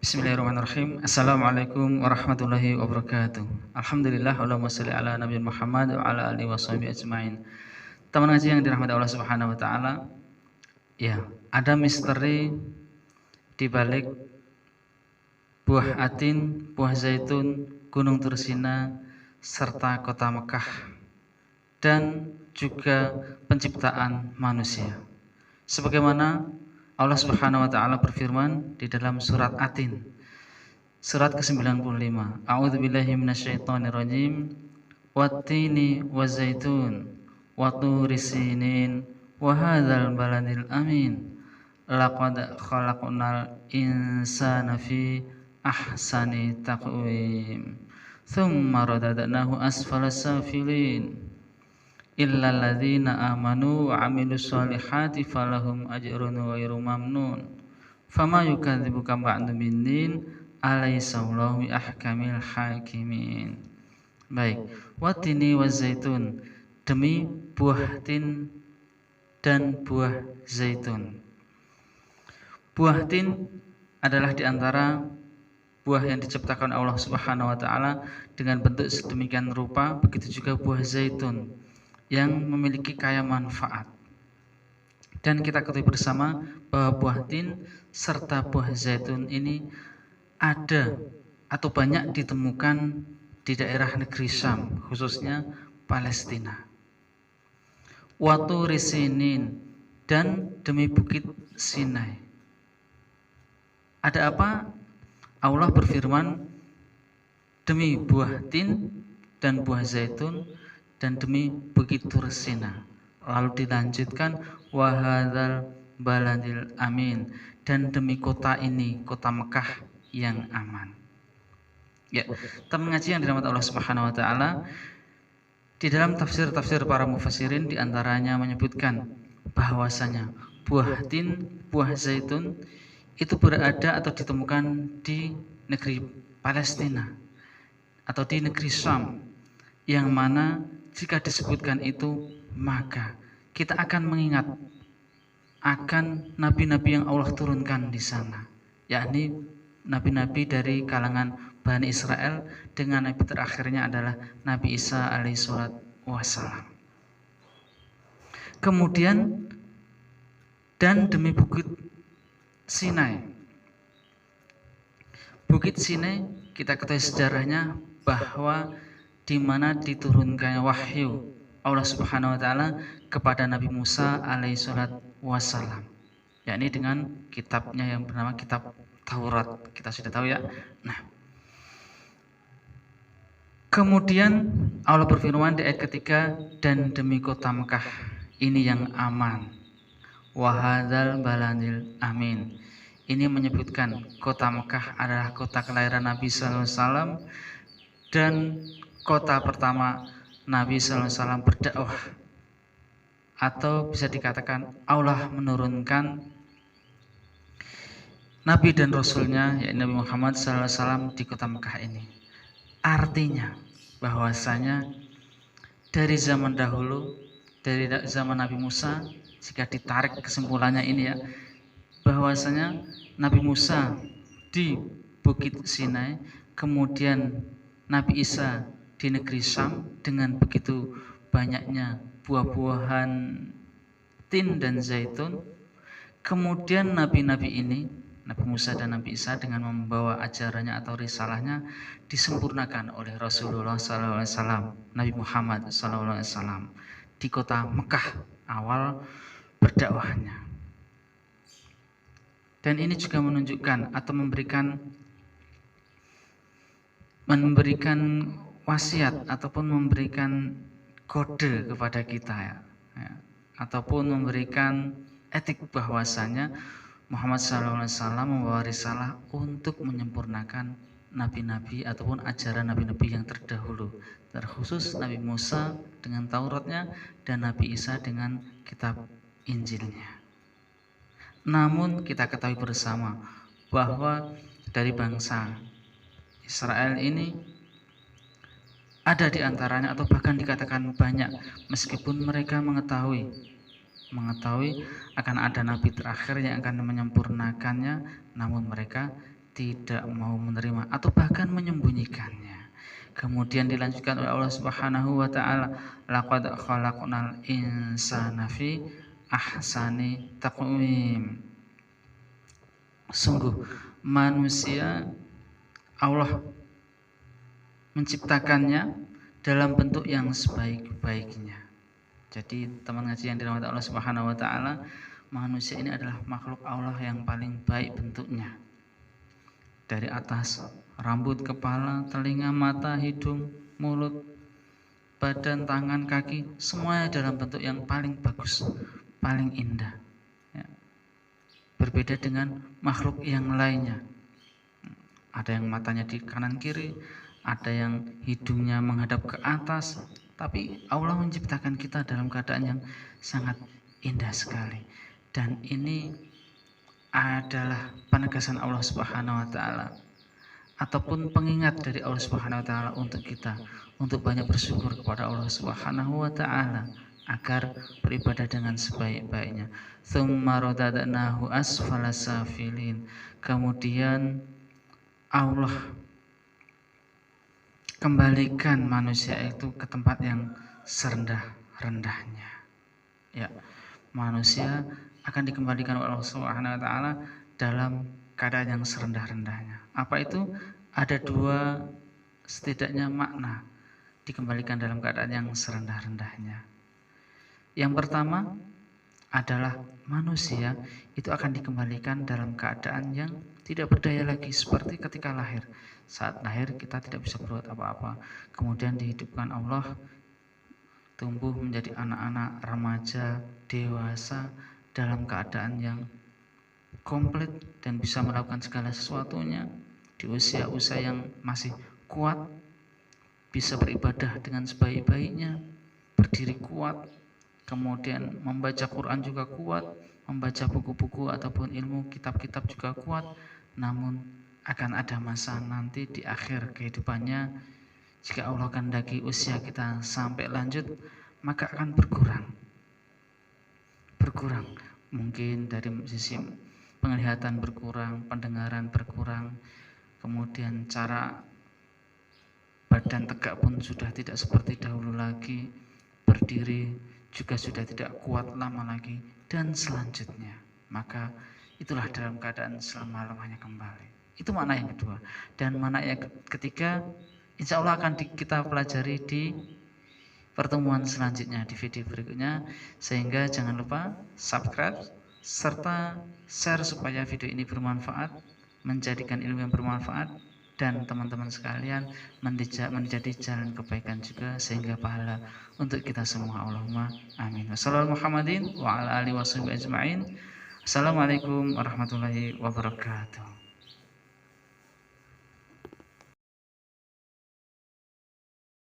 Bismillahirrahmanirrahim. Assalamualaikum warahmatullahi wabarakatuh. Alhamdulillah, Allahumma sholli ala Nabi Muhammad wa ala alihi washabihi ajmain. Teman ngaji yang dirahmati Allah Subhanahu wa taala. Ya, ada misteri di balik buah atin, buah zaitun, gunung Tursina serta kota Mekah dan juga penciptaan manusia. Sebagaimana Allah Subhanahu wa taala berfirman di dalam surat Atin surat ke-95. A'udzubillahi minasyaitonirrajim. Wattini wazaitun wa turi sinin wa hadzal baladil amin. Laqad khalaqnal insana fi ahsani taqwim. Tsumma radadnahu asfala safilin. Illal ladzina amanu wa 'amilus solihati falahum ajrun ghairu mamnun. Fama yukadzibuka ba'du biddin alaihissallahu bi ahkamil hakimin. Baik, watini wa zaitun, demi buah tin dan buah zaitun. Buah tin adalah diantara buah yang diciptakan Allah Subhanahu wa taala dengan bentuk sedemikian rupa, begitu juga buah zaitun yang memiliki kaya manfaat. Dan kita ketahui bersama bahwa buah tin serta buah zaitun ini ada atau banyak ditemukan di daerah negeri Syam, khususnya Palestina. Watu risinin, dan demi bukit Sinai. Ada apa? Allah berfirman demi buah tin dan buah zaitun dan demi bukit Tursina. Lalu dilanjutkan wahadzal baladil amin, dan demi kota ini, kota Mekah yang aman. Ya, teman ngaji yang dirahmati Allah Subhanahu wa taala, di dalam tafsir-tafsir para mufassirin diantaranya menyebutkan bahwasanya buah tin, buah zaitun itu berada atau ditemukan di negeri Palestina atau di negeri Syam, yang mana jika disebutkan itu maka kita akan mengingat akan nabi-nabi yang Allah turunkan di sana, yakni nabi-nabi dari kalangan Bani Israel dengan nabi terakhirnya adalah Nabi Isa alaihissalam. Kemudian dan demi bukit Sinai. Bukit Sinai kita ketahui sejarahnya bahwa di mana diturunkannya wahyu Allah Subhanahu wa taala kepada Nabi Musa alaihissalam, yakni dengan kitabnya yang bernama kitab Taurat. Kita sudah tahu ya. Nah, kemudian Allah berfirman di ayat ketiga, dan demi kota Mekah ini yang aman. Wahadzal baladil amin. Ini menyebutkan kota Mekah adalah kota kelahiran Nabi sallallahu alaihi wasallam dan kota pertama Nabi sallallahu alaihi wasallam berdakwah, atau bisa dikatakan Allah menurunkan Nabi dan Rasulnya, yaitu Nabi Muhammad sallallahu alaihi wasallam di kota Mekah ini. Artinya bahwasanya dari zaman dahulu, dari zaman Nabi Musa, jika ditarik kesimpulannya ini ya, bahwasanya Nabi Musa di Bukit Sinai, kemudian Nabi Isa di negeri Syam dengan begitu banyaknya buah-buahan tin dan zaitun. Kemudian nabi-nabi ini, Nabi Musa dan Nabi Isa, dengan membawa ajarannya atau risalahnya disempurnakan oleh Rasulullah SAW, Nabi Muhammad SAW di kota Mekah awal berdakwahnya. Dan ini juga menunjukkan atau memberikan wasiat ataupun memberikan kode kepada kita ya, ataupun memberikan etik bahwasanya Muhammad SAW membawa risalah untuk menyempurnakan nabi-nabi ataupun ajaran nabi-nabi yang terdahulu, terkhusus Nabi Musa dengan Tauratnya dan Nabi Isa dengan kitab Injilnya. Namun kita ketahui bersama bahwa dari bangsa Israel ini ada di antaranya, atau bahkan dikatakan banyak, meskipun mereka mengetahui akan ada nabi terakhir yang akan menyempurnakannya, namun mereka tidak mau menerima atau bahkan menyembunyikannya. Kemudian dilanjutkan oleh Allah Subhanahu wa taala, laqad khalaqnal insana fi ahsani taqwim. Sungguh manusia Allah menciptakannya dalam bentuk yang sebaik-baiknya. Jadi teman ngaji yang dirahmati Allah Subhanahu wa taala, manusia ini adalah makhluk Allah yang paling baik bentuknya. Dari atas rambut, kepala, telinga, mata, hidung, mulut, badan, tangan, kaki, semuanya dalam bentuk yang paling bagus, paling indah. Ya. Berbeda dengan makhluk yang lainnya. Ada yang matanya di kanan kiri, ada yang hidungnya menghadap ke atas, tapi Allah menciptakan kita dalam keadaan yang sangat indah sekali. Dan ini adalah penegasan Allah Subhanahu wa taala ataupun pengingat dari Allah Subhanahu wa taala untuk kita untuk banyak bersyukur kepada Allah Subhanahu wa taala agar beribadah dengan sebaik-baiknya. Tsumma radadnahu asfala safilin. Kemudian Allah kembalikan manusia itu ke tempat yang serendah-rendahnya. Ya, manusia akan dikembalikan oleh Allah Subhanahu wa taala dalam keadaan yang serendah-rendahnya. Apa itu? Ada dua setidaknya makna dikembalikan dalam keadaan yang serendah-rendahnya. Yang pertama adalah manusia itu akan dikembalikan dalam keadaan yang tidak berdaya lagi seperti ketika lahir. Saat lahir kita tidak bisa berbuat apa-apa. Kemudian dihidupkan Allah, tumbuh menjadi anak-anak, remaja, dewasa dalam keadaan yang komplit dan bisa melakukan segala sesuatunya di usia-usia yang masih kuat, bisa beribadah dengan sebaik-baiknya, berdiri kuat, kemudian membaca Quran juga kuat, membaca buku-buku ataupun ilmu kitab-kitab juga kuat. Namun akan ada masa nanti di akhir kehidupannya, jika Allah kehendaki usia kita sampai lanjut, maka akan berkurang. Mungkin dari sisi penglihatan berkurang, pendengaran berkurang, kemudian cara badan tegak pun sudah tidak seperti dahulu lagi, berdiri juga sudah tidak kuat lama lagi, dan selanjutnya. Maka itulah dalam keadaan selama-lamanya kembali. Itu makna yang kedua. Dan makna yang ketiga, insya Allah akan kita pelajari di pertemuan selanjutnya, di video berikutnya. Sehingga jangan lupa subscribe serta share supaya video ini bermanfaat, menjadikan ilmu yang bermanfaat, dan teman-teman sekalian menjadi jalan kebaikan juga, sehingga pahala untuk kita semua. Allahumma amin. Wassalamualaikum warahmatullahi wabarakatuh.